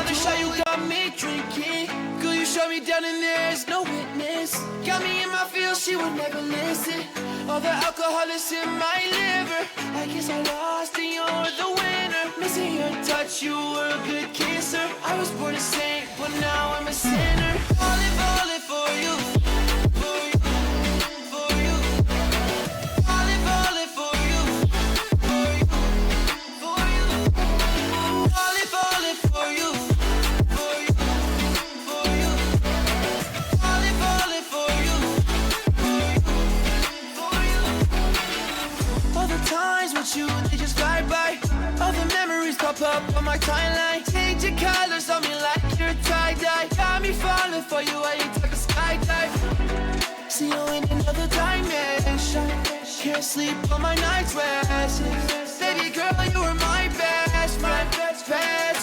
another shot, you got me drinking. Girl, you shut me down and there's no witness. Got me in my feels, she would never listen. All the alcohol is in my liver. I guess I lost and you're the winner. Missing your touch, you were a good kisser. I was born a saint, but now I'm a sinner. Falling for you. For you, for you. Falling for you. For you, for you. Falling for you. For you, for you. Falling for you. For you, for you. All the times with you, they just fly by. All the memories pop up on my timeline. Change your colors on me like you're tie-dye. Got me falling for you, I ain't talking skydive. See you in another dimension. Can't sleep on my night's rest. Baby girl, you were my best friend, best friend.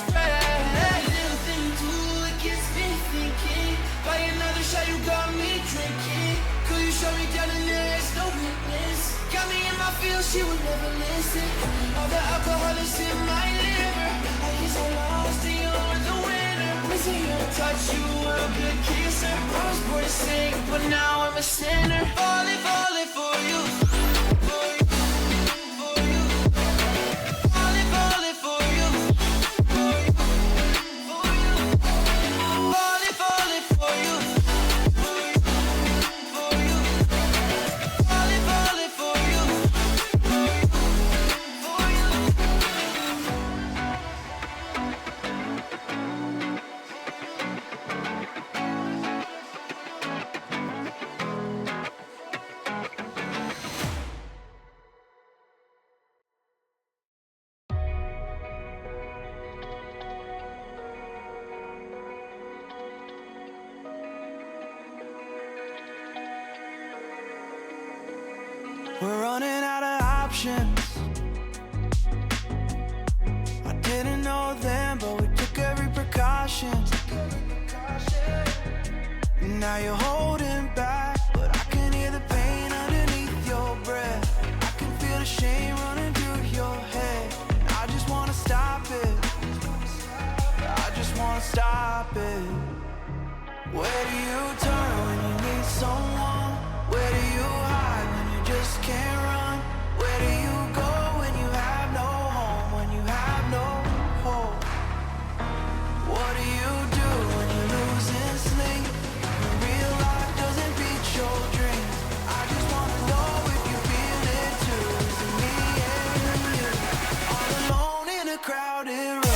Little thing you do, it gets me thinking. By another shot, you got me drinking. Could you shut me down and there's no witness? Got me in my feels, she would never listen. All the alcohol is in my liver. I guess I lost and you're the winner. Missing your touch, you were a good kisser. I was born to sing, but now I'm a sinner. Falling for you. For you, for you. Falling for you. For you, for you. Falling for you. For you, for you. Falling for you. For you, we're running out of options. I didn't know them, but we took every precaution. Now you're holding back, but I can hear the pain underneath your breath. I can feel the shame running through your head. I just wanna stop it. I just wanna stop it. Where do you turn when you need someone? Where do you hide when you just can't run? Where do you go when you have no home? When you have no hope? What do you do when you're losing sleep? When real life doesn't beat your dreams? I just wanna know if you feel it too. Is it me and you? All alone in a crowded room.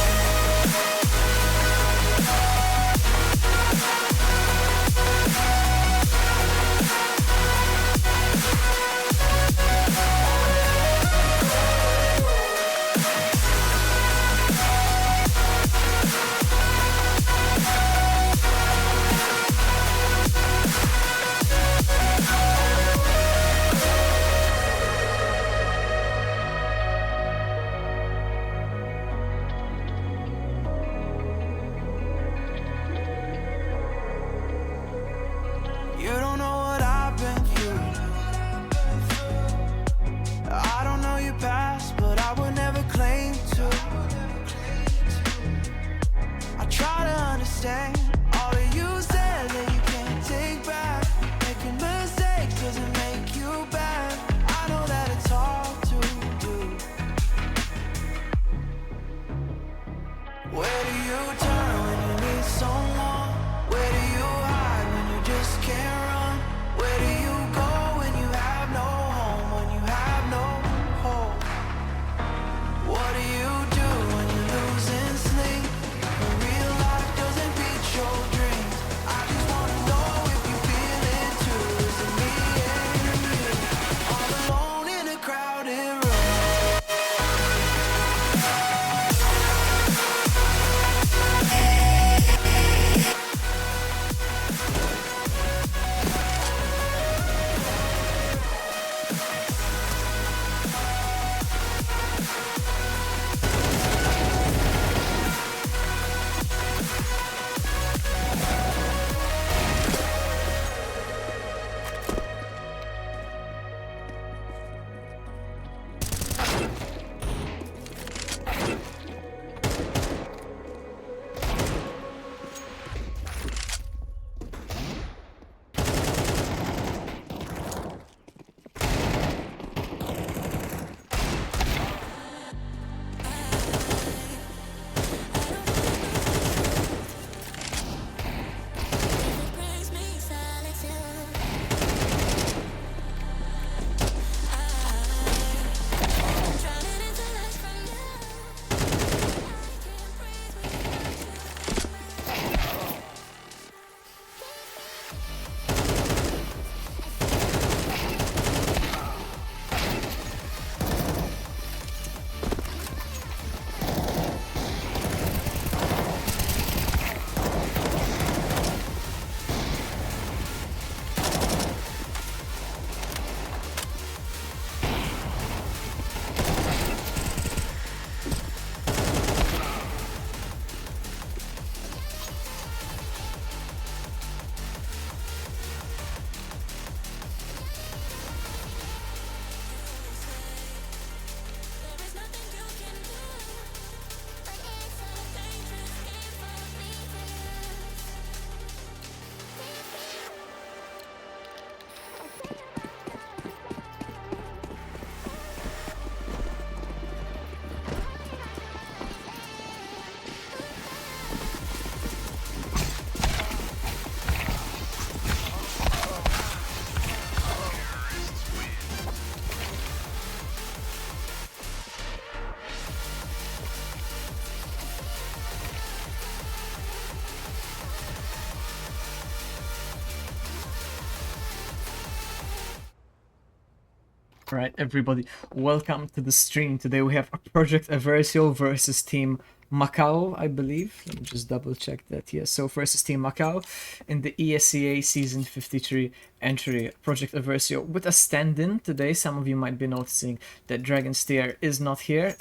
Right, everybody, welcome to the stream. Today we have Project Eversio versus Team MAKAO, I believe. Let me just double check that. Yes, so versus Team MAKAO in the ESEA Season 53 entry. Project Eversio with a stand-in today. Some of you might be noticing that Dragonsteer is not here,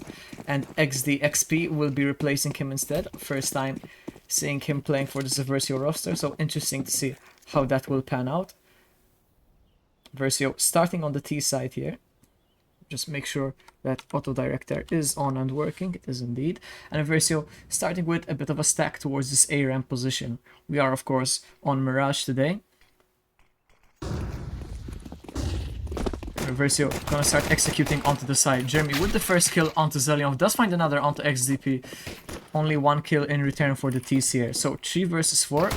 and XDXP will be replacing him instead. First time seeing him playing for this Eversio roster, so interesting to see how that will pan out. Eversio starting on the T side here. Just make sure that auto director is on and working. It is indeed. And Eversio starting with a bit of a stack towards this A ramp position. We are of course on Mirage today. Eversio gonna start executing onto the side. Jeremy with the first kill onto Zelion, does find another onto XDP. Only one kill in return for the T's here. So 3 versus 4.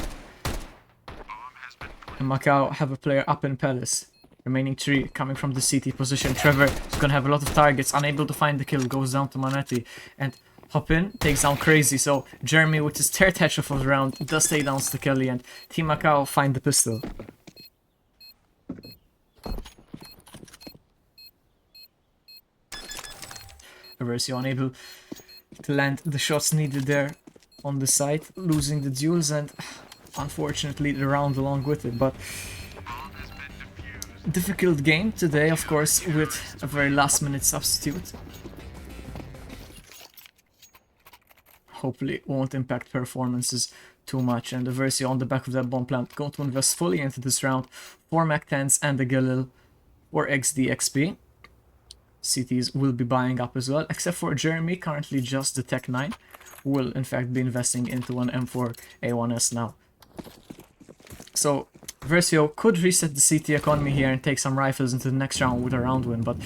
And MAKAO have a player up in Palace. Remaining 3 coming from the CT position. Trevor is gonna have a lot of targets, unable to find the kill, goes down to Manetti. And Hopin takes down Crazy, so Jeremy with his third headshot of the round does take down Stekeli, and Team MAKAO find the pistol. Eversio unable to land the shots needed there on the side, losing the duels and unfortunately the round along with it, but difficult game today, of course, with a very last-minute substitute. Hopefully it won't impact performances too much, and Eversio on the back of that bomb plant going to invest fully into this round. 4 MAC-10s and a Galil or XDXP. CTs will be buying up as well, except for Jeremy, currently just the Tech 9, who will in fact be investing into an M4 A1S now. So Eversio could reset the CT economy here and take some rifles into the next round with a round win, but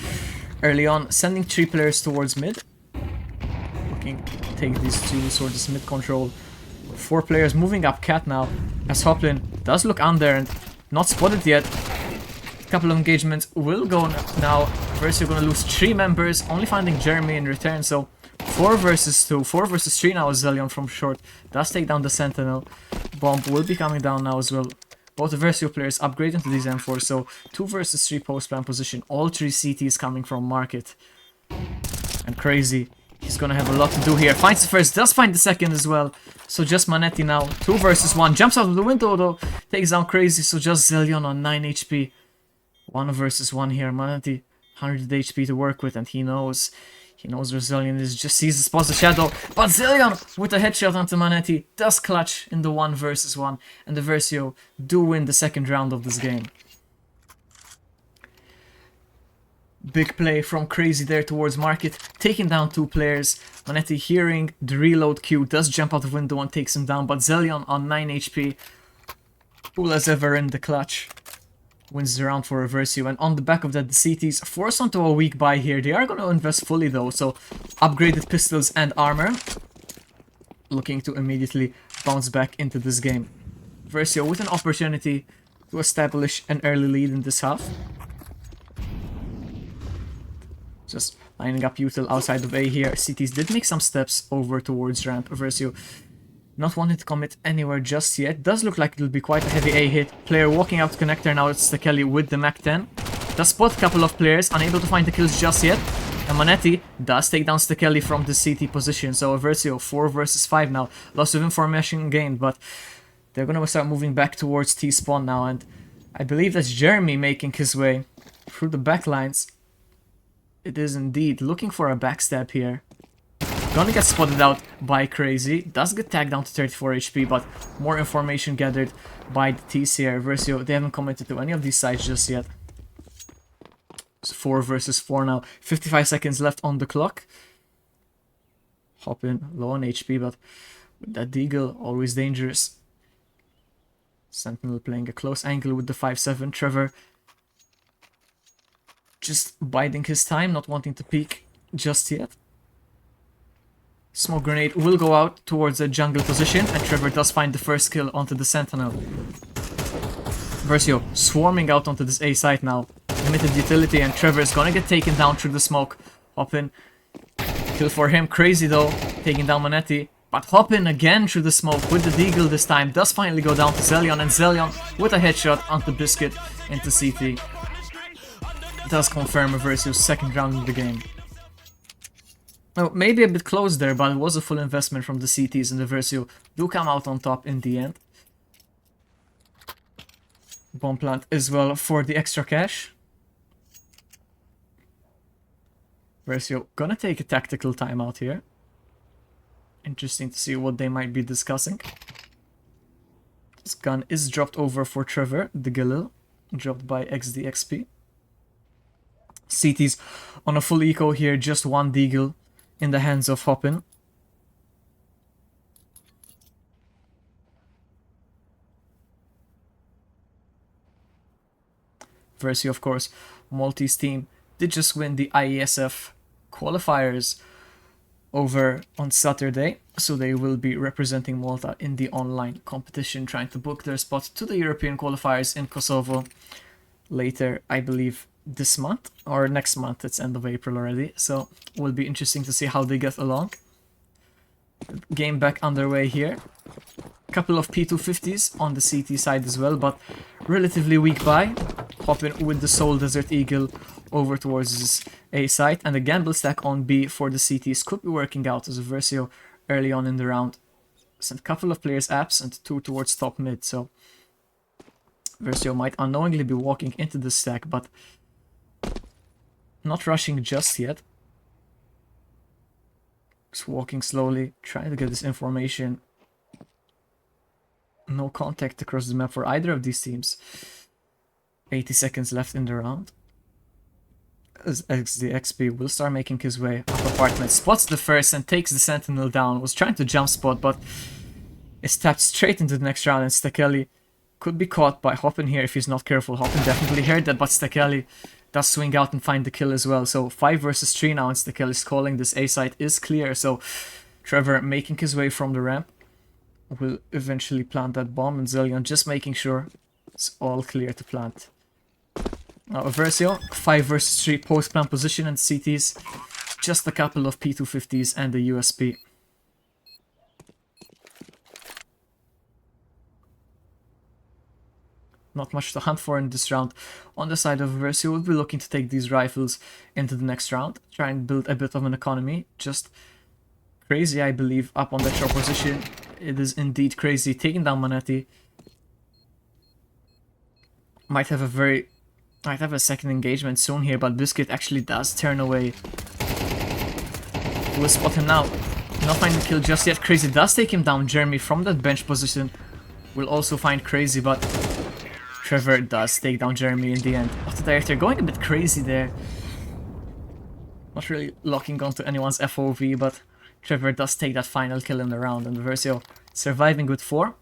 early on sending 3 players towards mid. Looking to take these 2 towards this mid control. 4 players moving up Cat now, as Hoplin does look under and not spotted yet. Couple of engagements will go now. Eversio gonna lose 3 members, only finding Jeremy in return, so 4 versus 2, 4 versus 3 now as Zelion from short does take down the Sentinel. Bomb will be coming down now as well. Both Eversio players upgrade into these M4, so 2 versus 3 post-plan position. All 3 CTs coming from market. And Crazy, he's gonna have a lot to do here. Finds the first, does find the second as well. So just Manetti now, 2 versus 1. Jumps out of the window though, takes down Crazy, so just Zelion on 9 HP. 1 versus 1 here. Manetti 100 HP to work with, and he knows where Zelion is, just sees the spots of shadow, but Zelion with a headshot onto Manetti does clutch in the 1 versus 1, and the Eversio do win the second round of this game. Big play from Crazy there towards market, taking down 2 players. Manetti hearing the reload queue, does jump out the window and takes him down, but Zelion on 9 HP, cool as ever in the clutch, wins the round for Eversio. And on the back of that, the CTs force onto a weak buy here. They are going to invest fully though, so upgraded pistols and armor, looking to immediately bounce back into this game. Eversio with an opportunity to establish an early lead in this half. Just lining up util outside of A here. CTs did make some steps over towards ramp. Eversio not wanting to commit anywhere just yet. Does look like it'll be quite a heavy A hit. Player walking out to connector now. It's Stekeli with the MAC-10. Does spot a couple of players, unable to find the kills just yet. And Manetti does take down Stekeli from the CT position. So Eversio 4 versus 5 now. Lots of information gained, but they're gonna start moving back towards T spawn now. And I believe that's Jeremy making his way through the backlines. It is indeed. Looking for a backstab here. Gonna get spotted out by Crazy. Does get tagged down to 34 HP, but more information gathered by the T's here. Eversio, they haven't committed to any of these sides just yet. It's 4 versus 4 now. 55 seconds left on the clock. Hop in, low on HP, but with that Deagle, always dangerous. Sentinel playing a close angle with the 5-7. Trevor just biding his time, not wanting to peek just yet. Smoke grenade will go out towards the jungle position, and Trevor does find the first kill onto the Sentinel. Eversio swarming out onto this A site now. Limited utility, and Trevor is gonna get taken down through the smoke. Hop in. Kill for him. Crazy though, taking down Manetti. But Hop in again through the smoke with the Deagle this time. Does finally go down to Zelion, and Zelion with a headshot onto Biscuit into CT. does confirm Eversio's second round in the game. Oh, maybe a bit close there, but it was a full investment from the CTs, and Eversio do come out on top in the end. Bomb plant as well for the extra cash. Eversio gonna take a tactical timeout here. Interesting to see what they might be discussing. This gun is dropped over for Trevor, the Galil, dropped by XDXP. CT's on a full eco here, just one Deagle in the hands of Hoppin. Eversio, of course, Maltese team did just win the IESF qualifiers over on Saturday, so they will be representing Malta in the online competition, trying to book their spot to the European qualifiers in Kosovo later, I believe, this month or next month. It's end of April already, so it will be interesting to see how they get along. Game back underway here. Couple of P250s on the CT side as well, but relatively weak buy. Hopping with the Soul Desert Eagle over towards his A site, and the gamble stack on B for the CTs could be working out as Eversio early on in the round sent a couple of players absent, 2 towards top mid, so Eversio might unknowingly be walking into the stack, but not rushing just yet. Just walking slowly, trying to get this information. No contact across the map for either of these teams. 80 seconds left in the round. As the XP will start making his way up apartment, spots the first and takes the sentinel down. Was trying to jump spot, but is tapped straight into the next round, and Stekeli could be caught by Hoppin here if he's not careful. Hoppin definitely heard that, but Stekeli does swing out and find the kill as well. So 5 versus 3 now, and Stekeli's calling. This A site is clear, so Trevor making his way from the ramp will eventually plant that bomb, and Zillion just making sure it's all clear to plant. Now Eversio, 5 versus 3 post-plant position, and CTs just a couple of P250s and a USP. Not much to hunt for in this round. On the side of Eversio, we'll be looking to take these rifles into the next round. Try and build a bit of an economy. Just crazy, I believe, up on that short position. It is indeed crazy. Taking down Manetti. Might have a second engagement soon here, but Biscuit actually does turn away. We'll spot him now. Not find the kill just yet. Crazy does take him down. Jeremy from that bench position will also find Crazy, but Trevor does take down Jeremy in the end. Auto Director going a bit crazy there. Not really locking onto anyone's FOV, but Trevor does take that final kill in the round, and Eversio surviving with 4.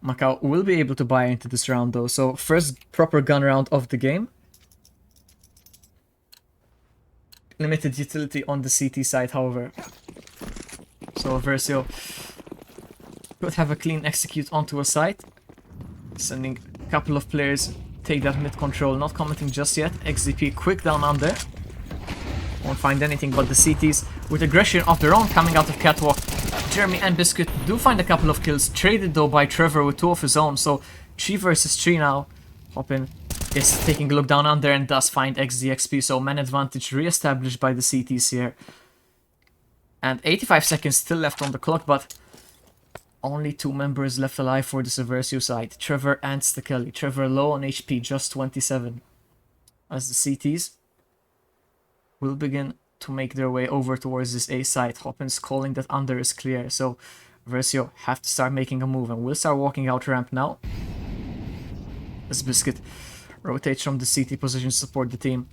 MAKAO will be able to buy into this round though, so first proper gun round of the game. Limited utility on the CT side, however. So Eversio could have a clean execute onto a site. Sending a couple of players, take that mid control, not commenting just yet. XDP quick down under. Won't find anything but the CTs with aggression of their own coming out of Catwalk. Jeremy and Biscuit do find a couple of kills, traded though by Trevor with 2 of his own, so 3 versus 3 now. Hoppin is taking a look down under and does find XDXP, so man advantage re-established by the CTs here. And 85 seconds still left on the clock, but only 2 members left alive for the Eversio side, Trevor and Stekeli. Trevor low on HP, just 27. As the CTs will begin to make their way over towards this A site. Hoppin's calling that under is clear, so Eversio have to start making a move, and will start walking out ramp now. As Biscuit rotates from the CT position to support the team.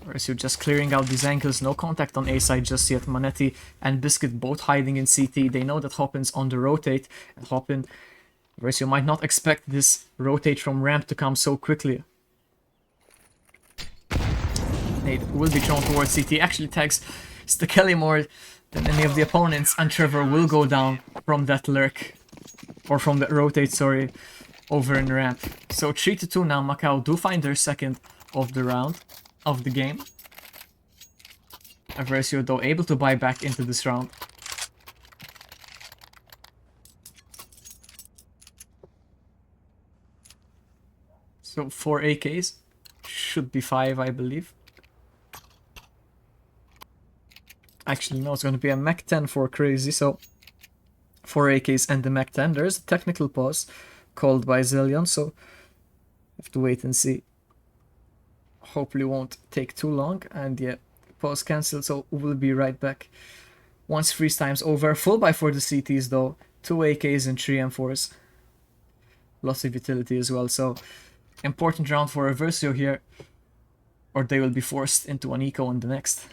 Eversio just clearing out these angles, no contact on A side just yet. Manetti and Biscuit both hiding in CT. They know that Hoppin's on the rotate, and Eversio might not expect this rotate from ramp to come so quickly. Nade will be thrown towards CT, actually tags Stekeli more than any of the opponents, and Trevor will go down from that lurk, or from that rotate, sorry, over in ramp. So 3-2 now. MAKAO do find their second of the round, of the game. Eversio though able to buy back into this round. So 4 AKs. Should be 5, I believe. Actually, no, it's going to be a Mach 10 for Crazy, so 4 AKs and the Mach 10. There's a technical pause called by Zillion, so have to wait and see. Hopefully won't take too long, and yeah, pause cancelled, so we'll be right back. Once freeze time's over, full buy for the CTs though, 2 AKs and 3 M4s. Lots of utility as well, so important round for Eversio here, or they will be forced into an eco in the next.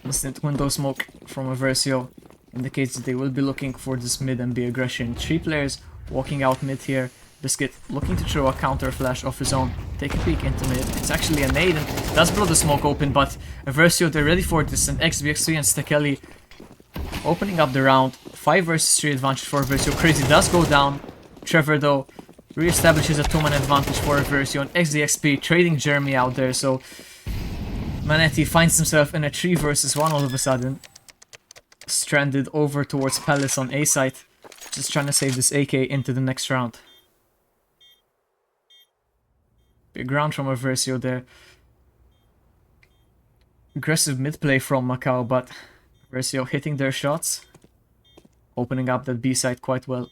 Instant window smoke from Eversio indicates that they will be looking for this mid and B aggression. 3 players walking out mid here. Biscuit looking to throw a counter flash off his own. Take a peek into mid. It's actually a nade and does blow the smoke open, but Eversio, they're ready for this, and XBX3 and Stekeli opening up the round. 5 versus 3 advantage for Eversio. Crazy does go down. Trevor though re-establishes a 2-man advantage for Eversio, and XDXP trading Jeremy out there, so Manetti finds himself in a 3 versus 1 all of a sudden. Stranded over towards Palace on A site. Just trying to save this AK into the next round. Big round from Eversio there. Aggressive mid play from MAKAO, but Eversio hitting their shots. Opening up that B side quite well.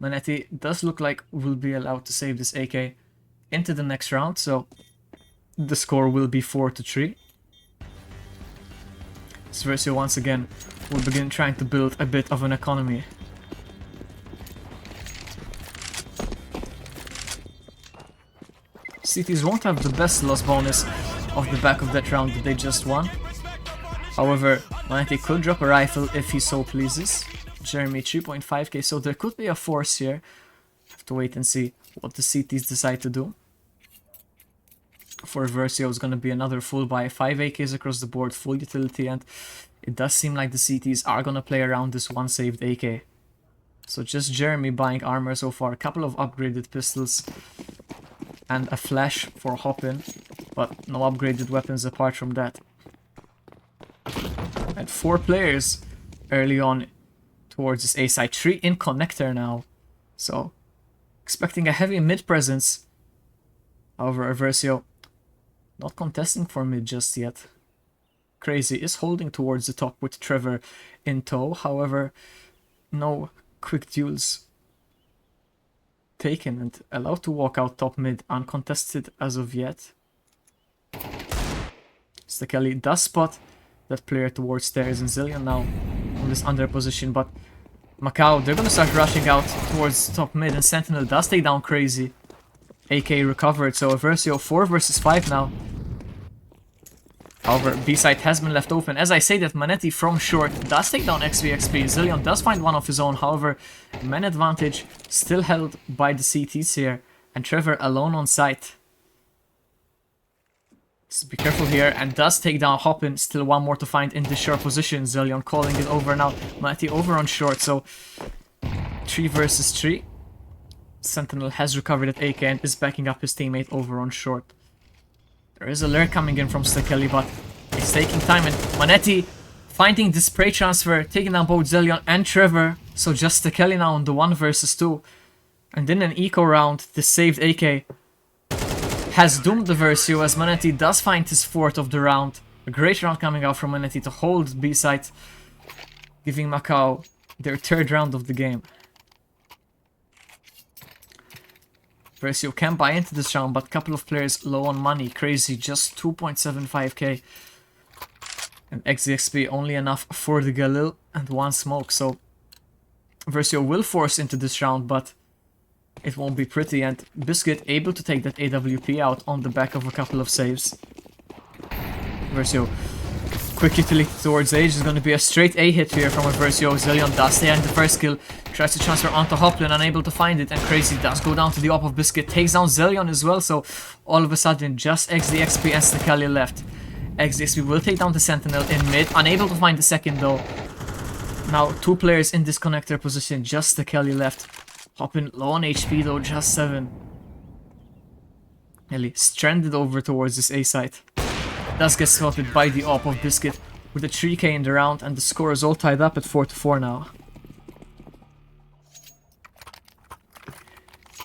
Manetti does look like will be allowed to save this AK into the next round, so the score will be 4-3. Eversio once again will begin trying to build a bit of an economy. CTs won't have the best loss bonus off the back of that round that they just won. However, Manetti could drop a rifle if he so pleases. Jeremy 3.5k, so there could be a force here. Have to wait and see what the CTs decide to do. For Eversio, it's going to be another full buy, 5 AKs across the board, full utility, and it does seem like the CTs are going to play around this one saved AK. So just Jeremy buying armor so far, a couple of upgraded pistols, and a flash for Hopin, but no upgraded weapons apart from that. And 4 players early on towards this A side, 3 in connector now, so expecting a heavy mid presence. However, Eversio not contesting for mid just yet. Crazy is holding towards the top with Trevor in tow, however, no quick duels taken and allowed to walk out top mid uncontested as of yet. Stekeli does spot that player towards stairs, and Zillion now on this under position, but MAKAO, they're gonna start rushing out towards top mid, and Sentinel does take down Crazy. AK recovered, so Eversio 4 versus 5 now. However, B-side has been left open. As I say that, Manetti from short does take down XVXP. Zillion does find one of his own, however, man advantage still held by the CTs here, and Trevor alone on site. Just be careful here, and does take down Hopin. Still one more to find in this short position. Zillion calling it over now. Manetti over on short, so 3 versus 3. Sentinel has recovered at AK and is backing up his teammate over on short. There is a lure coming in from Stekeli, but it's taking time, and Manetti finding the spray transfer, taking down both Zillion and Trevor. So just Stekeli now on the 1 versus 2. And in an eco round, the saved AK has doomed the Eversio, as Manetti does find his 4th of the round. A great round coming out from Manetti to hold B-side, giving MAKAO their 3rd round of the game. Eversio can buy into this round, but a couple of players low on money. Crazy, just 2.75k. And XDXP only enough for the Galil and 1 smoke. So Eversio will force into this round, but it won't be pretty. And Biscuit able to take that AWP out on the back of a couple of saves. Eversio, quick utility towards Age. Is going to be a straight A hit here from Eversio. Zillion does stay on the first kill. Tries to transfer onto Hoplin, unable to find it, and Crazy does go down to the op of Biscuit, takes down Zillion as well, so all of a sudden just XDXP and Stekeli left. XDXP will take down the Sentinel in mid, unable to find the second though. Now 2 players in this connector position, just Stekeli left. Hopping low on HP though, just 7. Nearly stranded over towards this A site. Does get spotted by the op of Biscuit, with a 3k in the round, and the score is all tied up at 4-4 now.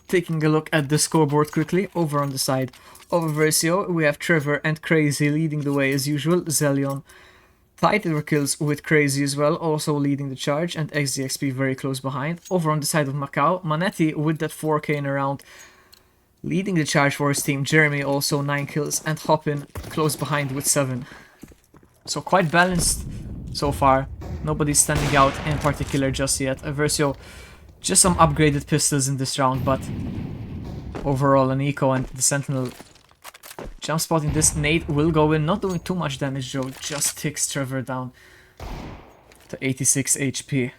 Taking a look at the scoreboard quickly, over on the side of Eversio, we have Trevor and Crazy leading the way as usual. Zelion tied their kills with Crazy as well, also leading the charge, and XDXP very close behind. Over on the side of MAKAO, Manetti with that 4k in a round, leading the charge for his team. Jeremy also 9 kills, and Hoppin close behind with 7. So quite balanced so far. Nobody's standing out in particular just yet. Eversio, just some upgraded pistols in this round, but overall an eco, and the Sentinel jump spotting this. Nade will go in, not doing too much damage though, just ticks Trevor down to 86 HP.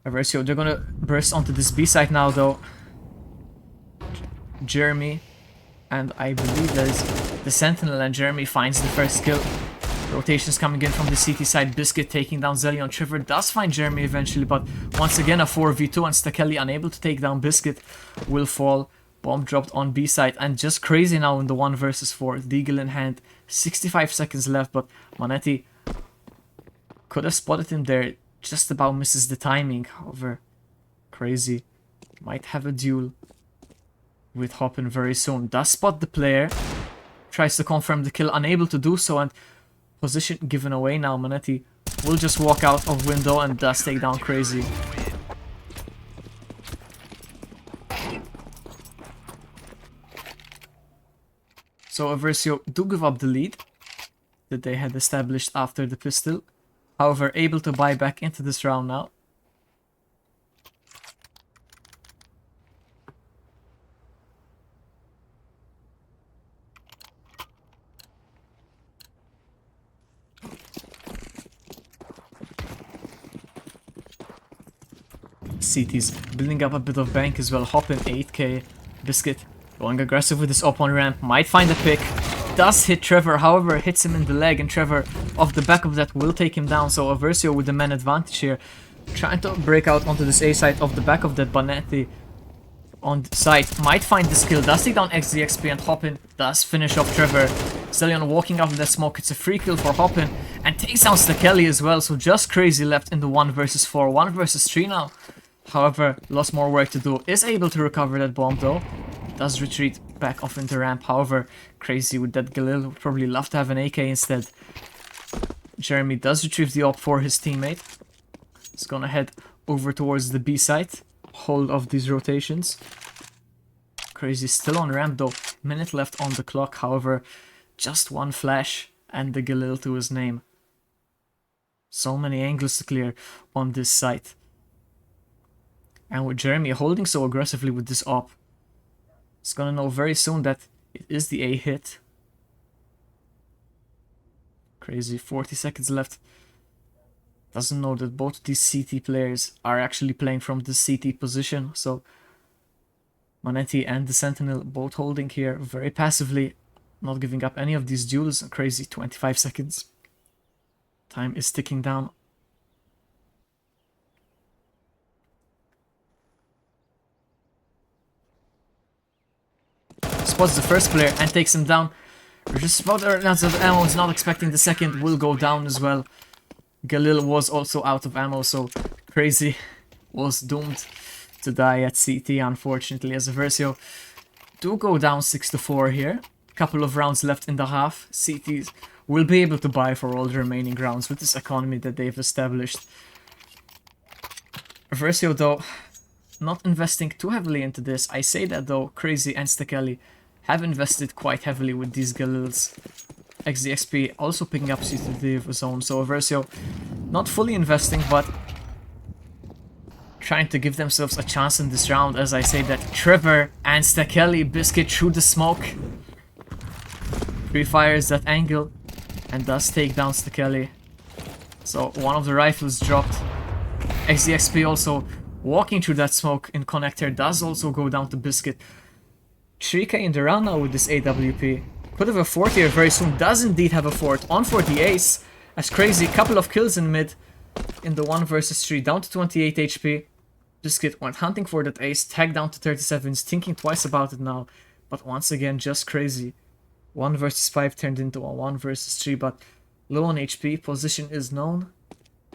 Eversio, they're gonna burst onto this B site now though. Jeremy, and I believe that is the Sentinel, and Jeremy finds the first kill. Rotations coming in from the CT side. Biscuit taking down Zelion. Trevor does find Jeremy eventually, but once again a 4v2, and Stakeli unable to take down Biscuit will fall. Bomb dropped on B side, and just Crazy now in the 1 versus 4. Deagle in hand. 65 seconds left, but Manetti could have spotted him there. Just about misses the timing. However, Crazy might have a duel with Hoppin very soon. Does spot the player. Tries to confirm the kill. Unable to do so, and position given away now. Manetti will just walk out of window and does take down Crazy. So Eversio do give up the lead that they had established after the pistol. However, able to buy back into this round now. CT's building up a bit of bank as well. Hoppin 8k. Biscuit going aggressive with this up on ramp. Might find a pick. Does hit Trevor, however hits him in the leg, and Trevor off the back of that will take him down. So Eversio with the man advantage here. Trying to break out onto this A site off the back of that. Banetti on the site might find this kill. Does take down XDXP, and Hoppin does finish off Trevor. Zelion walking off that smoke. It's a free kill for Hoppin, and takes down Stakeli as well. So just Crazy left in the 1 versus 4. 1 versus 3 now. However, lots more work to do. Is able to recover that bomb though. Does retreat back off into ramp. However, Crazy with that Galil would probably love to have an AK instead. Jeremy does retrieve the op for his teammate. He's gonna head over towards the B site. Hold of these rotations. Crazy still on ramp though. Minute left on the clock. However, just 1 flash and the Galil to his name. So many angles to clear on this site. And with Jeremy holding so aggressively with this op, he's gonna know very soon that it is the A hit. Crazy, 40 seconds left. Doesn't know that both of these CT players are actually playing from the CT position. So Manetti and the Sentinel both holding here very passively, not giving up any of these duels. Crazy, 25 seconds. Time is ticking down. Spots the first player and takes him down. Just about out of ammo, is not expecting the second, will go down as well. Galil was also out of ammo, so Crazy was doomed to die at CT, unfortunately, as Eversio do go down 6-4 here. Couple of rounds left in the half. CTs will be able to buy for all the remaining rounds with this economy that they've established. Eversio though, not investing too heavily into this. I say that though, Crazy and Stakeli have invested quite heavily with these Galils. XDXP also picking up CCTV of his own, so Eversio not fully investing, but trying to give themselves a chance in this round, as I say that Trevor and Stakeli Biscuit through the smoke. Pre-fires that angle and does take down Stakeli. So one of the rifles dropped. XDXP also walking through that smoke in connector does also go down to Biscuit. 3k in the round now with this AWP. Could have a 4th here very soon. Does indeed have a 4th. On for the ace. As Crazy, couple of kills in mid. In the 1 versus 3. Down to 28 HP. Biscuit went hunting for that ace. Tagged down to 37. He's thinking twice about it now. But once again, just Crazy. 1 versus 5 turned into a 1 versus 3. But Low on HP, position is known,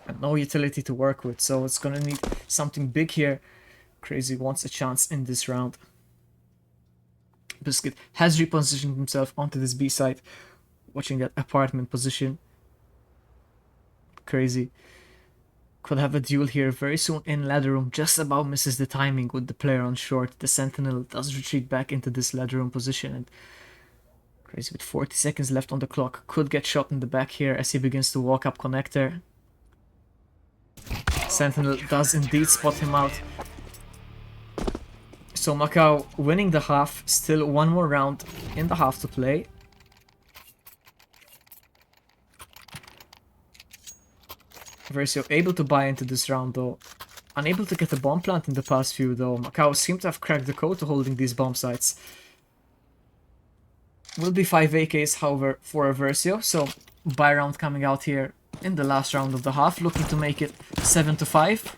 and no utility to work with, so it's gonna need something big here. Crazy wants a chance in this round. Biscuit has repositioned himself onto this B side, watching that apartment position. Crazy could have a duel here very soon in ladder room, just about misses the timing with the player on short. The sentinel does retreat back into this ladder room position, and Crazy with 40 seconds left on the clock could get shot in the back here as he begins to walk up connector. Sentinel does indeed spot him out. So MAKAO winning the half, still one more round in the half to play. Eversio able to buy into this round though. Unable to get a bomb plant in the past few though. MAKAO seem to have cracked the code to holding these bomb sites. Will be 5 AKs however for Eversio, so buy round coming out here in the last round of the half, looking to make it 7-5.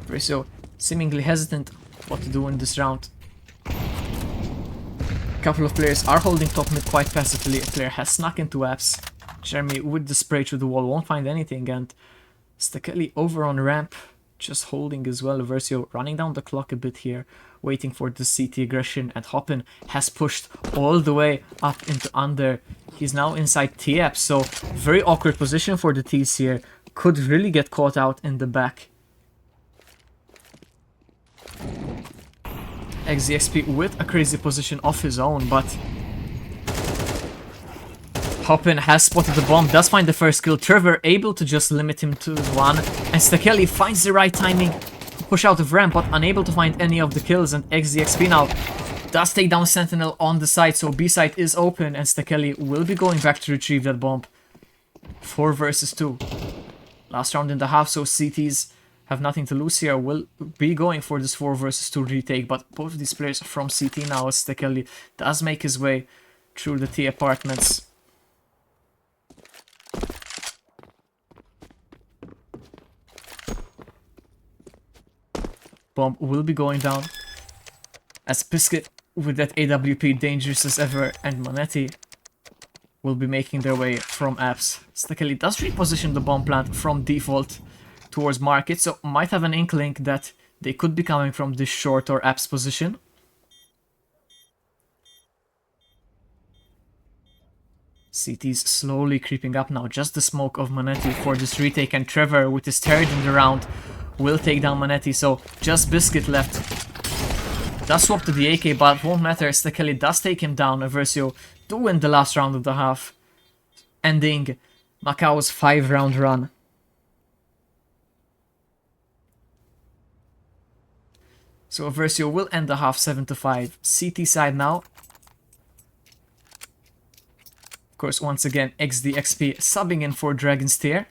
Eversio seemingly hesitant what to do in this round. A couple of players are holding top mid quite passively. A player has snuck into apps. Jeremy with the spray through the wall won't find anything, and Stakeli over on ramp, just holding as well. Eversio running down the clock a bit here, waiting for the CT aggression, and Hoppin has pushed all the way up into under. He's now inside T-App, so very awkward position for the T's here. Could really get caught out in the back. XDXP with a crazy position of his own, but Hoppin has spotted the bomb, does find the first kill. Trevor able to just limit him to one, and Stakeli finds the right timing to push out of ramp, but unable to find any of the kills, and XDXP now does take down Sentinel on the side, so B side is open, and Stakeli will be going back to retrieve that bomb. 4 versus 2. Last round in the half, so CTs have nothing to lose here, will be going for this 4 versus 2 retake, but both of these players are from CT now as Stakeli does make his way through the T apartments. Bomb will be going down as Biscuit with that AWP dangerous as ever, and Monetti will be making their way from apps. Stakeli does reposition the bomb plant from default towards market, so might have an inkling that they could be coming from this short or apps position. CT's slowly creeping up now, just the smoke of Monetti for this retake, and Trevor with his third in the round will take down Monetti, so just Biscuit left. Does swap to the AK, but won't matter, Stakeli does take him down. Eversio do win the last round of the half, ending MAKAO's 5-round run. So Eversio will end the half 7-5. CT side now. Of course, once again, XDXP subbing in for Dragon's Tear,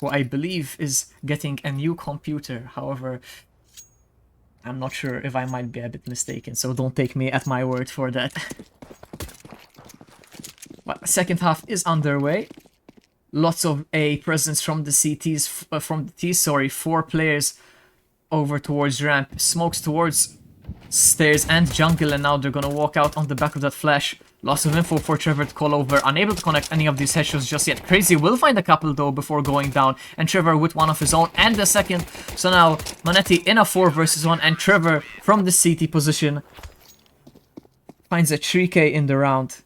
who I believe is getting a new computer. However, I'm not sure if I might be a bit mistaken, so don't take me at my word for that. But second half is underway. Lots of A presence from the CTs, from the T's, sorry. 4 players over towards ramp. Smokes towards stairs and jungle, and now they're gonna walk out on the back of that flash. Lots of info for Trevor to call over. Unable to connect any of these headshots just yet. Crazy will find a couple though before going down, and Trevor with one of his own and the second. So now Monetti in a 4 versus 1, and Trevor from the CT position finds a 3k in the round.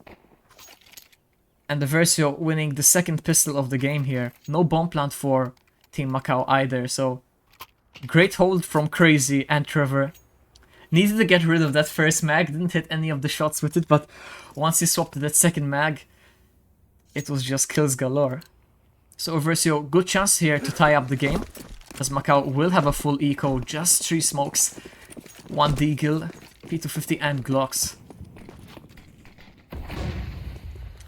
And Eversio winning the second pistol of the game here. No bomb plant for Team MAKAO either, so great hold from Crazy and Trevor. Needed to get rid of that first mag, didn't hit any of the shots with it, but once he swapped to that second mag, it was just kills galore. So Eversio, good chance here to tie up the game, as MAKAO will have a full eco, just 3 smokes, 1 deagle, P250 and Glocks.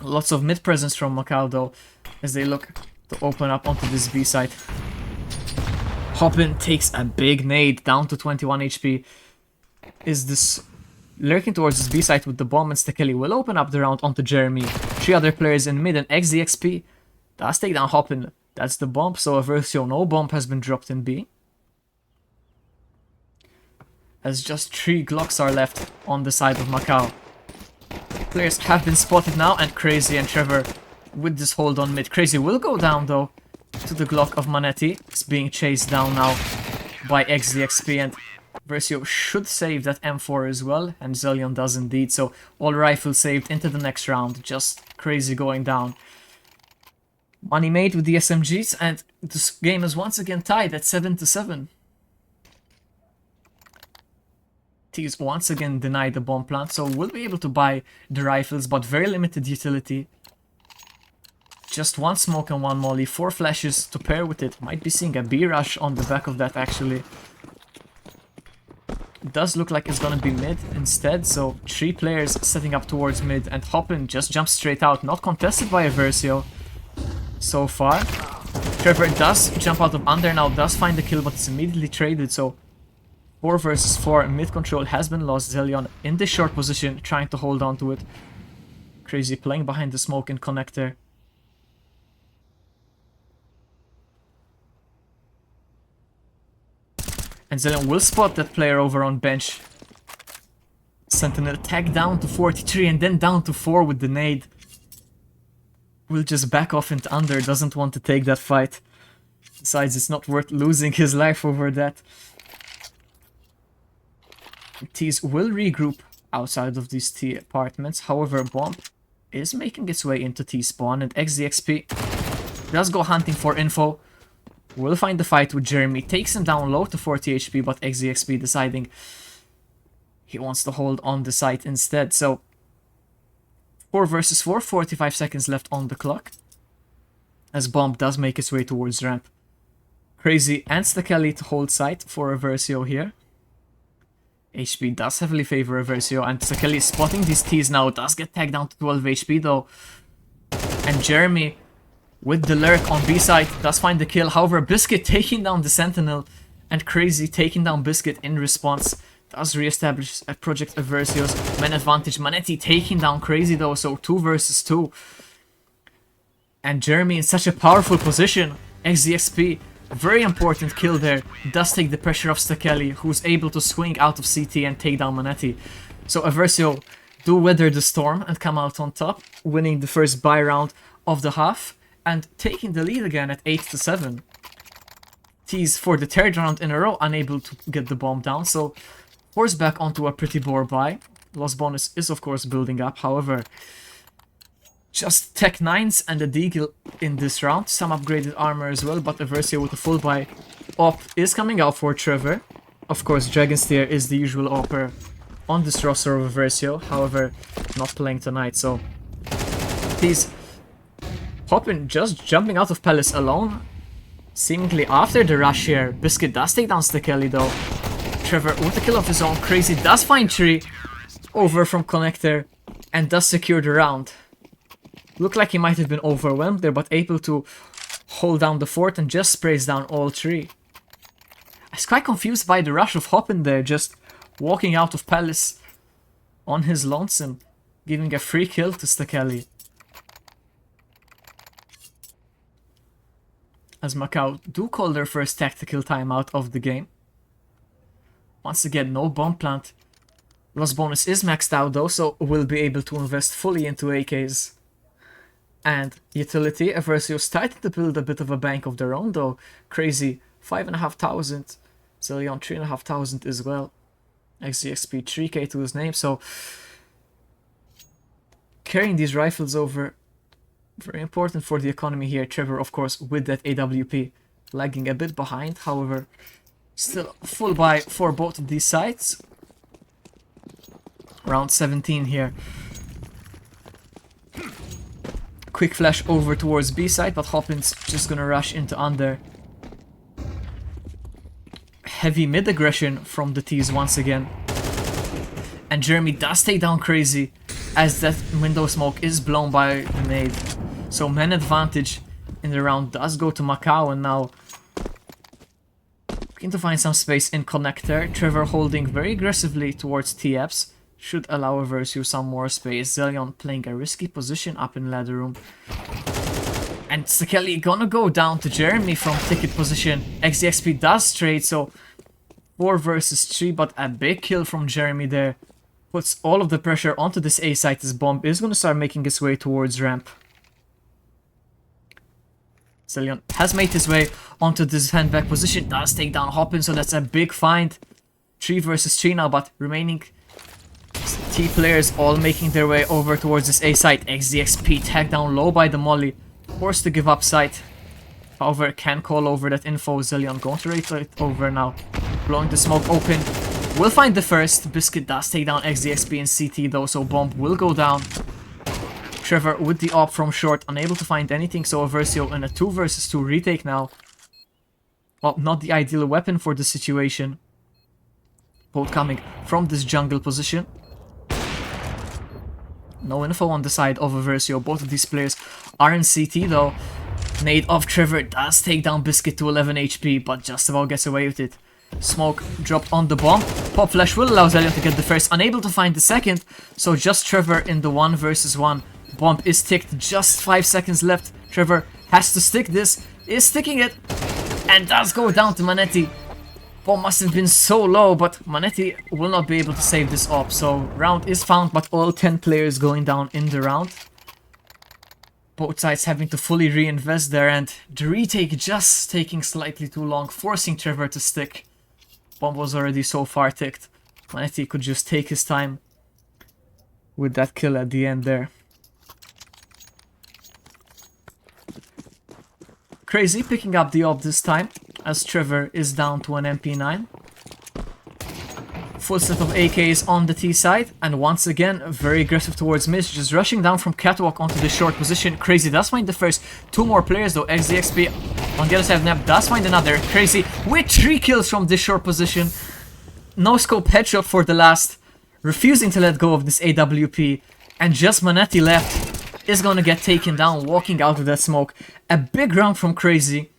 Lots of mid presence from MAKAO though, as they look to open up onto this B side. Hoppin takes a big nade down to 21 HP. Is this lurking towards this B side with the bomb, and Stakeli will open up the round onto Jeremy. 3 other players in mid, and XDXP does take down Hoppin. That's the bomb, so Eversio, no bomb has been dropped in B. as just 3 Glocks are left on the side of MAKAO. Players have been spotted now, and Crazy and Trevor with this hold on mid. Crazy will go down though to the Glock of Manetti. It's being chased down now by XDXP, and Eversio should save that M4 as well, and Zelion does indeed. So all rifles saved into the next round, just Crazy going down. Money made with the SMGs, and this game is once again tied at 7-7. T's once again denied the bomb plant, so we'll be able to buy the rifles, but very limited utility. Just 1 smoke and 1 molly, 4 flashes to pair with it. Might be seeing a B rush on the back of that actually. It does look like it's gonna be mid instead, so 3 players setting up towards mid, and Hoppin just jumps straight out, not contested by Eversio so far. Trevor does jump out of under now, does find the kill, but it's immediately traded, so 4 versus 4, mid control has been lost. Zelion in the short position, trying to hold on to it. Crazy playing behind the smoke in connector. And Zelion will spot that player over on bench. Sentinel tag down to 43 and then down to 4 with the nade. Will just back off into under, doesn't want to take that fight. Besides, it's not worth losing his life over that. T's will regroup outside of these T apartments. However, Bomb is making its way into T spawn, and XDXP does go hunting for info. Will find the fight with Jeremy, takes him down low to 40 HP, but XDXP deciding he wants to hold on the site instead. So 4 versus 4, 45 seconds left on the clock, as Bomb does make its way towards ramp. Crazy and Stakeli to hold site for Eversio here. HP does heavily favor Eversio, and Stakeli spotting these T's now, does get tagged down to 12 HP though. And Jeremy with the lurk on B side does find the kill. However, Biscuit taking down the Sentinel, and Crazy taking down Biscuit in response. Does re-establish a Project Eversio's man advantage. Manetti taking down Crazy though, so 2 versus 2. And Jeremy in such a powerful position. XDXP, very important kill there. Does take the pressure off Stakeli, who's able to swing out of CT and take down Manetti. So Eversio do weather the storm and come out on top, winning the first buy round of the half, and taking the lead again at 8-7. T's for the 3rd round in a row unable to get the bomb down, so forced back onto a pretty bore buy. Loss bonus is of course building up, however, just Tech 9s and a Deagle in this round, some upgraded armor as well, but Eversio with a full buy. Op is coming out for Trevor. Of course, Dragonsteer is the usual opper on this roster of Eversio, however, not playing tonight, so T's Hoppin just jumping out of Palace alone, seemingly after the rush here. Biscuit does take down Stakeli though. Trevor with a kill of his own. Crazy does find Tree over from connector and does secure the round. Looked like he might have been overwhelmed there, but able to hold down the fort and just sprays down all 3. I was quite confused by the rush of Hoppin there, just walking out of Palace on his lonesome, giving a free kill to Stakeli. As MAKAO do call their first tactical timeout of the game. Once again, no bomb plant. Loss bonus is maxed out though, so we'll be able to invest fully into AKs and utility. Eversio started to build a bit of a bank of their own though. Crazy 5,500, Zelion 3,500 as well. XDXP 3k to his name, so carrying these rifles over, very important for the economy here. Trevor, of course, with that AWP, lagging a bit behind. However, still full buy for both of these sides. Round 17 here. Quick flash over towards B side, but Hoppin's just gonna rush into under. Heavy mid aggression from the T's once again. And Jeremy does take down Crazy, as that window smoke is blown by the nade. So man advantage in the round does go to MAKAO, and now looking to find some space in connector. Trevor holding very aggressively towards TFs. Should allow Eversio some more space. Zelion playing a risky position up in ladder room. And Stakeli gonna go down to Jeremy from ticket position. XDXP does trade, so 4 versus 3, but a big kill from Jeremy there. Puts all of the pressure onto this A site. This bomb is going to start making its way towards ramp. Zelion has made his way onto this handback position. Does take down Hoppin, so that's a big find. 3 versus 3 now, but remaining T players all making their way over towards this A site. XDXP tagged down low by the molly. Forced to give up sight. However, can call over that info. Zelion going to rotate over now. Blowing the smoke open. Will find the first. Biscuit does take down XDXP and CT though, so bomb will go down. Trevor with the op from short, unable to find anything, so Eversio in a 2 versus 2 retake now. Well, not the ideal weapon for the situation. Both coming from this jungle position. No info on the side of Eversio. Both of these players are in CT though. Nade of Trevor does take down Biscuit to 11 HP, but just about gets away with it. Smoke dropped on the bomb. Pop Flash will allow Zelion to get the first, unable to find the second, so just Trevor in the 1 versus 1. Bomb is ticked, just 5 seconds left. Trevor has to stick this, is sticking it, and does go down to Manetti. Bomb must have been so low, but Manetti will not be able to save this op, so round is found, but all 10 players going down in the round. Both sides having to fully reinvest there, and the retake just taking slightly too long, forcing Trevor to stick. Bomb was already so far ticked. Manetti could just take his time with that kill at the end there. Crazy picking up the op this time, as Trevor is down to an MP9. Full set of AKs on the T side, and once again, very aggressive towards mid, just rushing down from catwalk onto the short position. Crazy does find the first 2 more players though. XDXP on the other side of the map does find another. Crazy with 3 kills from this short position. No scope headshot for the last, refusing to let go of this AWP, and just Manetti left is gonna get taken down, walking out of that smoke. A big round from Crazy.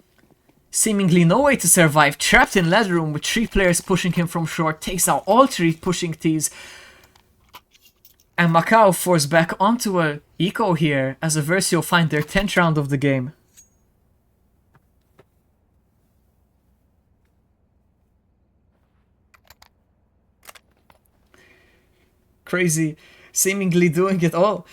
Seemingly no way to survive, trapped in ladder room with 3 players pushing him from short, takes out all 3 pushing Ts. And MAKAO forced back onto a eco here as Eversio find their 10th round of the game. Crazy seemingly doing it all.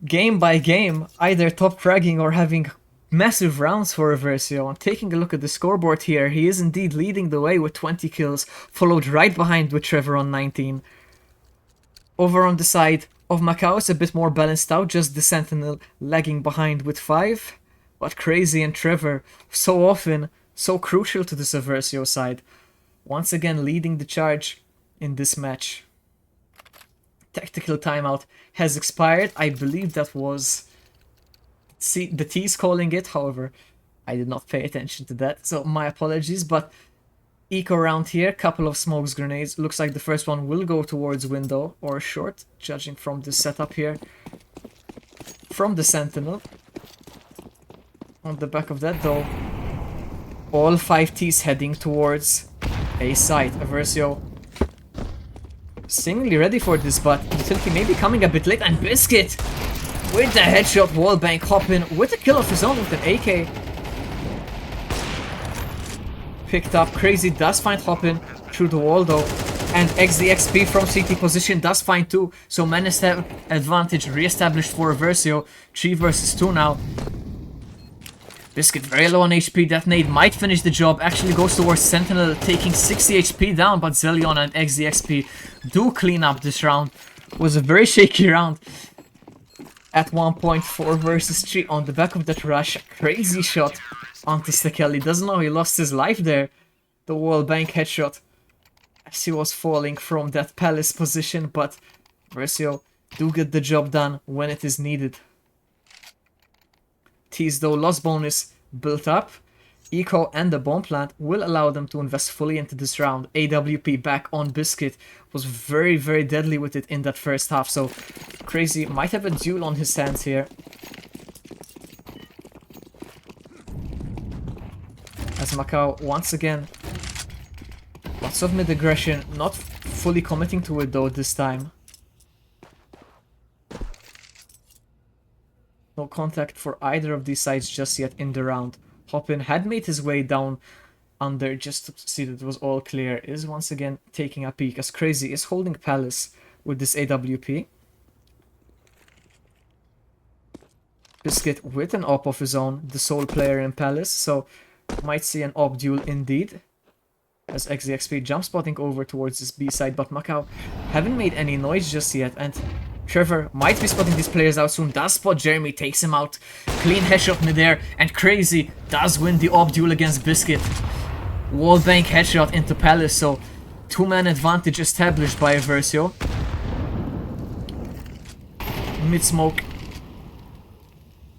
Game by game, either top fragging or having massive rounds for Eversio. And taking a look at the scoreboard here, he is indeed leading the way with 20 kills, followed right behind with Trevor on 19. Over on the side of MAKAO, it's a bit more balanced out, just the Sentinel lagging behind with 5. But Crazy and Trevor, so often, so crucial to this Eversio side. Once again leading the charge in this match. Tactical timeout has expired. I believe that was the T's calling it. However, I did not pay attention to that, so my apologies. But eco round here, couple of smokes grenades. Looks like the first one will go towards window or short, judging from the setup here. From the Sentinel. On the back of that though, all 5 T's heading towards A site. Eversio seemingly ready for this, but utility maybe coming a bit late, and Biscuit with the headshot wallbang, Hoppin with a kill of his own with an AK. Picked up. Crazy does find Hoppin through the wall though, and XDXP from CT position does find 2, so menace advantage re-established for Eversio. 3 versus 2 now. Biscuit very low on HP, that nade might finish the job, actually goes towards Sentinel, taking 60 HP down, but Zelion and XDXP do clean up this round. Was a very shaky round. At 1.4 versus 3 on the back of that rush. Crazy shot onto Stekeli, doesn't know he lost his life there. The wall bank headshot as he was falling from that palace position, but Eversio do get the job done when it is needed. T's though, loss bonus built up. Eco and the bomb plant will allow them to invest fully into this round. AWP back on Biscuit was very, very deadly with it in that first half, so Crazy might have a duel on his hands here. As MAKAO once again, lots of mid aggression, not fully committing to it though this time. No contact for either of these sides just yet in the round. Hoppin had made his way down under just to see that it was all clear, is once again taking a peek as Crazy is holding Palace with this AWP. Biscuit with an op of his own, the sole player in Palace, so might see an op duel indeed. As XDXP jump spotting over towards this B side, but MAKAO haven't made any noise just yet, and Trevor might be spotting these players out soon, does spot Jeremy, takes him out, clean headshot midair, and Crazy does win the op duel against Biscuit. Wallbang headshot into Palace, so 2-man advantage established by Eversio. Mid-smoke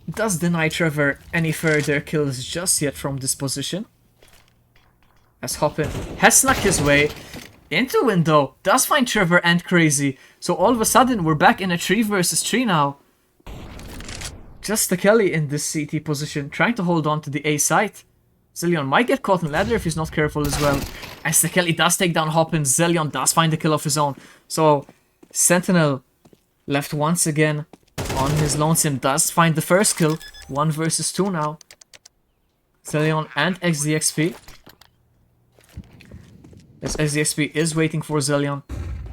does deny Trevor any further kills just yet from this position. As Hoppin has snuck his way into window, does find Trevor and Crazy. So all of a sudden we're back in a 3 versus 3 now. Just the Kelly in this CT position, trying to hold on to the A site. Zillion might get caught in ladder if he's not careful as well. As the Kelly does take down Hoppin, Zillion does find the kill of his own. So Sentinel left once again on his lonesome, does find the first kill. 1 versus 2 now. Zillion and XDXP. As XDXP is waiting for Zillion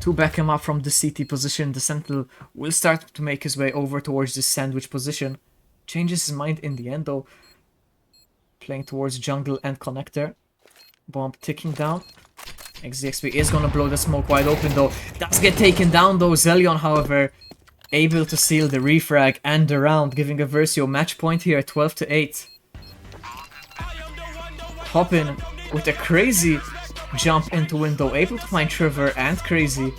to back him up from the CT position. The Sentinel will start to make his way over towards this sandwich position. Changes his mind in the end though. Playing towards jungle and connector. Bomb ticking down. XDXP is gonna blow the smoke wide open though. Does get taken down though. Zillion, however, able to seal the refrag and the round, giving Eversio match point here at 12-8. Hoppin with a crazy jump into window, able to find Trevor and Crazy.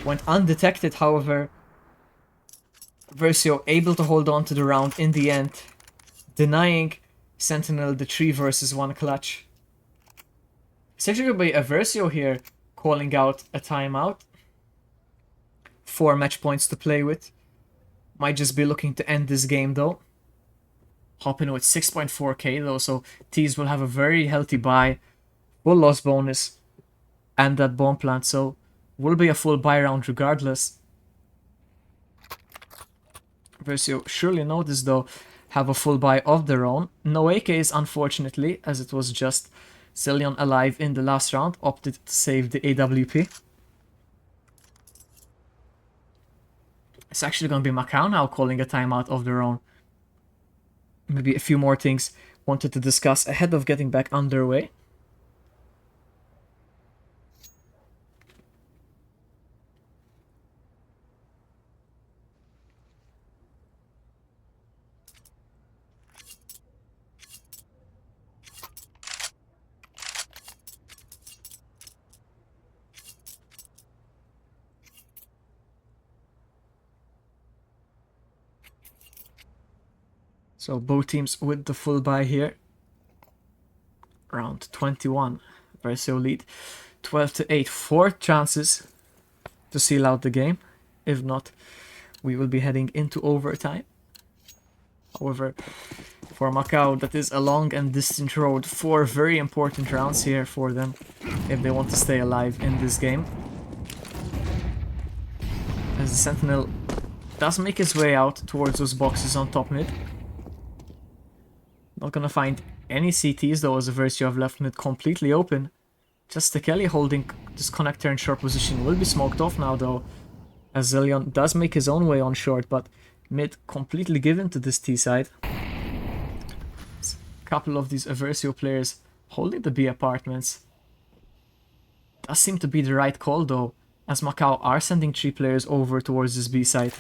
Went undetected, however. Eversio able to hold on to the round in the end, denying Sentinel the 3 versus 1 clutch. It's actually going to be Eversio here calling out a timeout. 4 match points to play with. Might just be looking to end this game though. Hopping with 6.4k though, so Tees will have a very healthy buy. Full loss bonus and that bomb plant, so will be a full buy round regardless. Eversio surely noticed though, have a full buy of their own. No AKs unfortunately, as it was just Zillion alive in the last round, opted to save the AWP. It's actually going to be MAKAO now calling a timeout of their own. Maybe a few more things wanted to discuss ahead of getting back underway. So both teams with the full buy here. Round 21. Eversio lead 12-8. 4 chances to seal out the game. If not, we will be heading into overtime. However, for MAKAO, that is a long and distant road. 4 very important rounds here for them if they want to stay alive in this game. As the Sentinel does make his way out towards those boxes on top mid. Not gonna find any CTs though, as Eversio have left mid completely open. Just the Kelly holding this connector in short position will be smoked off now though, as Zillion does make his own way on short, but mid completely given to this T side. A couple of these Eversio players holding the B apartments. Does seem to be the right call though, as MAKAO are sending 3 players over towards this B side.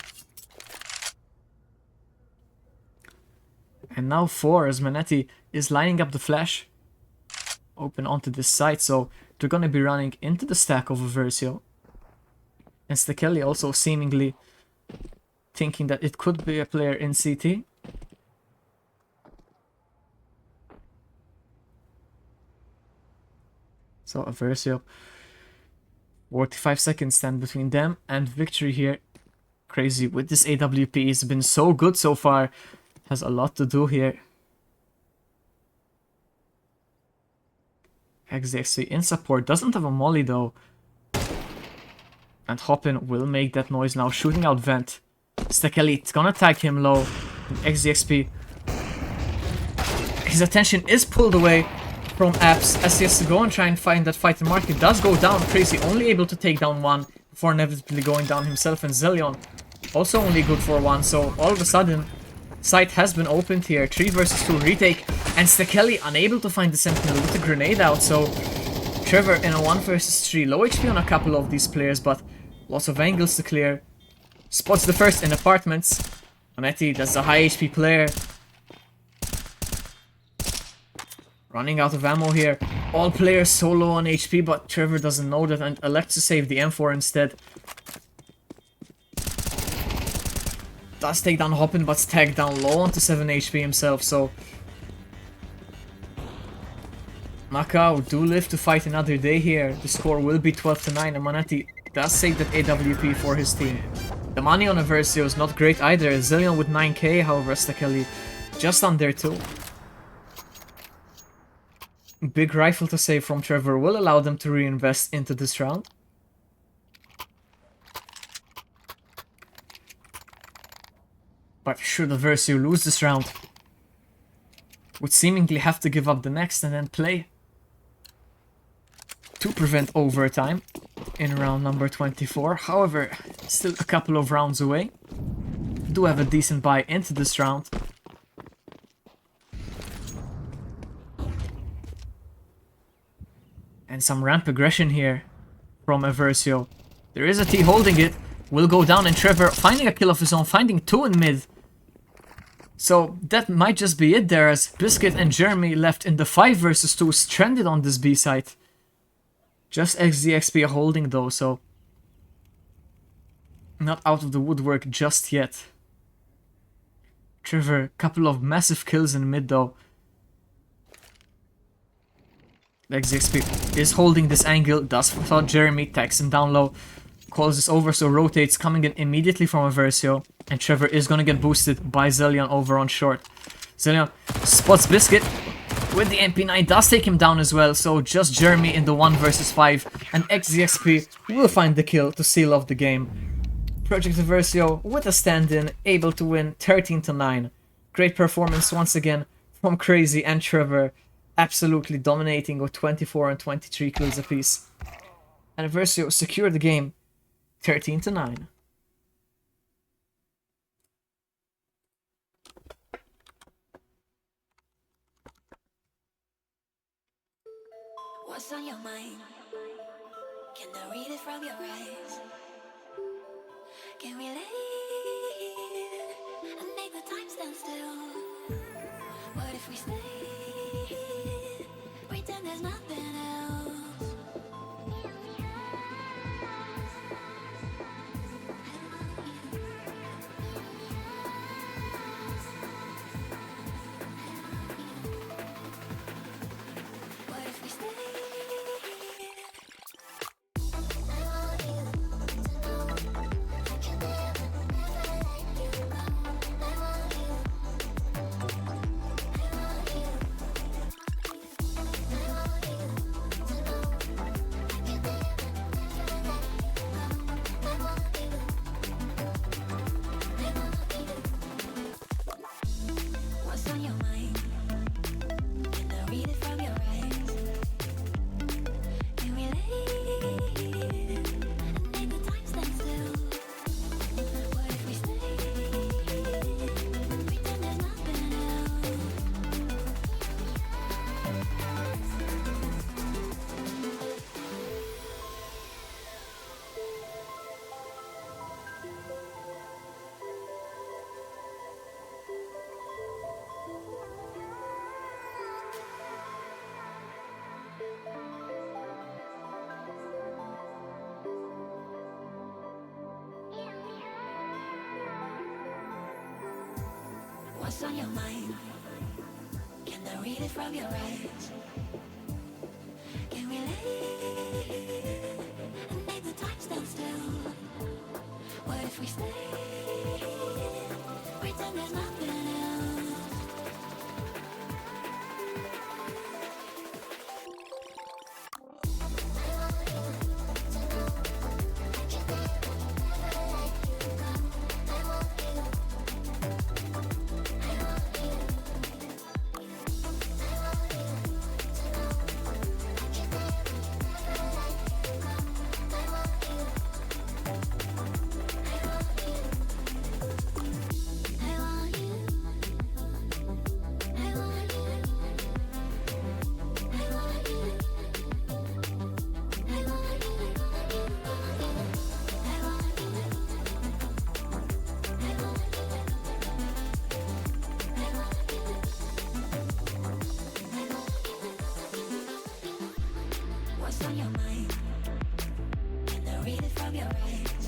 And now 4, as Manetti is lining up the flash open onto this side, so they're going to be running into the stack of Eversio. And Stekeli also seemingly thinking that it could be a player in CT. So Eversio, 45 seconds stand between them and victory here. Crazy with this AWP, has been so good so far. Has a lot to do here. XDXP in support, doesn't have a molly though. And Hoppin will make that noise now, shooting out vent. Stekeli, it's gonna tag him low. And XDXP, his attention is pulled away from Apps as he has to go and try and find that fight. And Market does go down. Crazy only able to take down one before inevitably going down himself. And Zillion also only good for one. So all of a sudden, site has been opened here. 3 versus 2 retake. And Stekeli unable to find the Sentinel with a grenade out. So Trevor in a 1 versus 3. Low HP on a couple of these players, but lots of angles to clear. Spots the first in apartments. Onetti, that's a high HP player. Running out of ammo here. All players so low on HP, but Trevor doesn't know that and elects to save the M4 instead. Does take down Hoppin, but tagged down low onto 7 HP himself, so... MAKAO do live to fight another day here. The score will be 12-9, and Manetti does save that AWP for his team. The money on Eversio is not great either. Zillion with 9k, however, Stekeli just under 2. Big rifle to save from Trevor will allow them to reinvest into this round. But should Eversio lose this round, would seemingly have to give up the next and then play to prevent overtime in round number 24. However, still a couple of rounds away. Do have a decent buy into this round. And some ramp aggression here from Eversio. There is a T holding it. Will go down, and Trevor finding a kill of his own, finding 2 in mid. So that might just be it there, as Biscuit and Jeremy left in the 5 versus 2, stranded on this B site. Just XDXP holding though, so not out of the woodwork just yet. Trevor, couple of massive kills in mid though. XDXP is holding this angle, does thought Jeremy, tags him down low, calls this over, so rotates, coming in immediately from Eversio, and Trevor is gonna get boosted by Zillion over on short. Zillion spots Biscuit with the MP9, does take him down as well, so just Jeremy in the 1 versus 5, and XDXP will find the kill to seal off the game. Project Eversio with a stand-in, able to win 13-9. Great performance once again from Crazy and Trevor, absolutely dominating with 24 and 23 kills apiece. And Eversio secured the game 13-9. What's on your mind? Can I read it from your eyes? Can we lay and make the time stand still? What if we stay? Pretend there's nothing else. What if we stay? What's on your mind? Can I read it from your eyes? Can we lay and make the time stand still? What if we stay? Pretend there's nothing else. What's on your mind? Can I read it from your eyes? Can we lay and make the time stand still? What if we stay? Pretend there's nothing else. what's on your mind. Can I read it from your eyes?